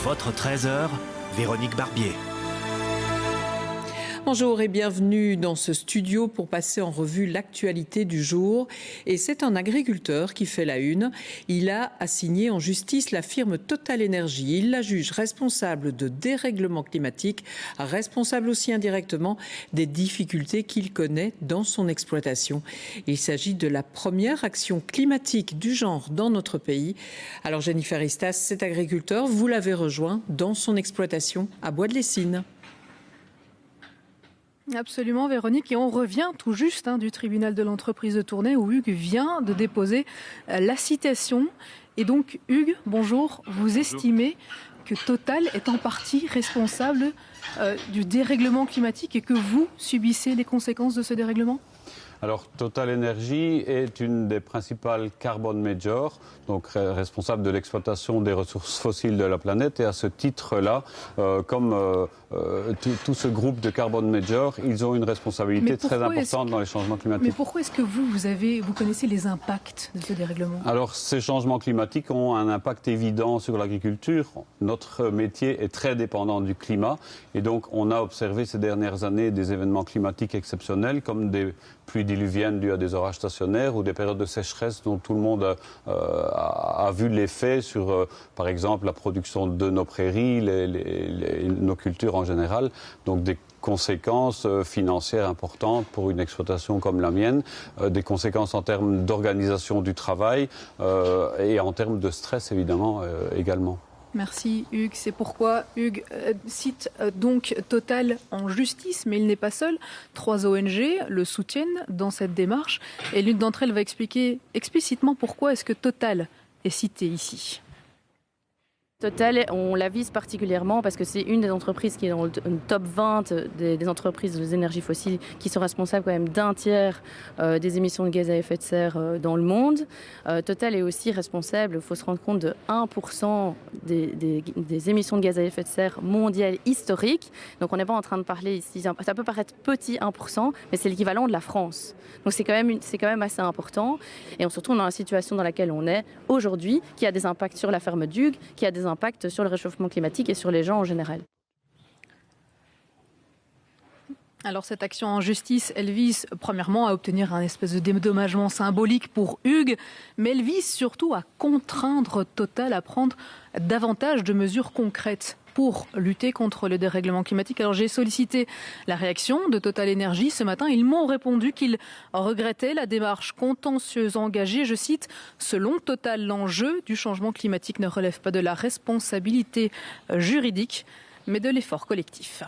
Votre 13h, Véronique Barbier. Bonjour et bienvenue dans ce studio pour passer en revue l'actualité du jour. Et c'est un agriculteur qui fait la une. Il a assigné en justice la firme Total Energy. Il la juge responsable de dérèglement climatique, responsable aussi indirectement des difficultés qu'il connaît dans son exploitation. Il s'agit de la première action climatique du genre dans notre pays. Alors Jennifer Istas, cet agriculteur, vous l'avez rejoint dans son exploitation à Bois-de-Lessines. Absolument Véronique, et on revient tout juste du tribunal de l'entreprise de Tournai où Hugues vient de déposer la citation. Et donc Hugues, bonjour, vous estimez que Total est en partie responsable du dérèglement climatique et que vous subissez les conséquences de ce dérèglement ? Alors, Total Energy est une des principales carbon majors, donc responsable de l'exploitation des ressources fossiles de la planète. Et à ce titre-là, comme tout ce groupe de carbon majors, ils ont une responsabilité très importante dans les changements climatiques. Mais pourquoi est-ce que vous connaissez les impacts de ce dérèglement ? Alors, ces changements climatiques ont un impact évident sur l'agriculture. Notre métier est très dépendant du climat. Et donc, on a observé ces dernières années des événements climatiques exceptionnels, comme des pluies diluviennes dues à des orages stationnaires ou des périodes de sécheresse dont tout le monde a vu l'effet sur, par exemple, la production de nos prairies, nos cultures en général. Donc des conséquences financières importantes pour une exploitation comme la mienne, des conséquences en termes d'organisation du travail et en termes de stress, évidemment, également. Merci Hugues. C'est pourquoi Hugues cite donc Total en justice, mais il n'est pas seul. 3 ONG le soutiennent dans cette démarche et l'une d'entre elles va expliquer explicitement pourquoi est-ce que Total est cité ici. Total, on la vise particulièrement parce que c'est une des entreprises qui est dans le top 20 des entreprises des énergies fossiles qui sont responsables quand même d'un tiers des émissions de gaz à effet de serre dans le monde. Total est aussi responsable, il faut se rendre compte, de 1% des émissions de gaz à effet de serre mondiales historiques. Donc on n'est pas en train de parler ici, ça peut paraître petit 1%, mais c'est l'équivalent de la France. Donc c'est quand même assez important. Et on se retrouve dans la situation dans laquelle on est aujourd'hui, qui a des impacts sur la ferme d'Hugues, qui a des impacts sur le réchauffement climatique et sur les gens en général. Alors cette action en justice, elle vise premièrement à obtenir un espèce de dédommagement symbolique pour Hugues, mais elle vise surtout à contraindre Total à prendre davantage de mesures concrètes pour lutter contre le dérèglement climatique. Alors j'ai sollicité la réaction de Total Energy ce matin. Ils m'ont répondu qu'ils regrettaient la démarche contentieuse engagée. Je cite, « Selon Total, l'enjeu du changement climatique ne relève pas de la responsabilité juridique, mais de l'effort collectif ».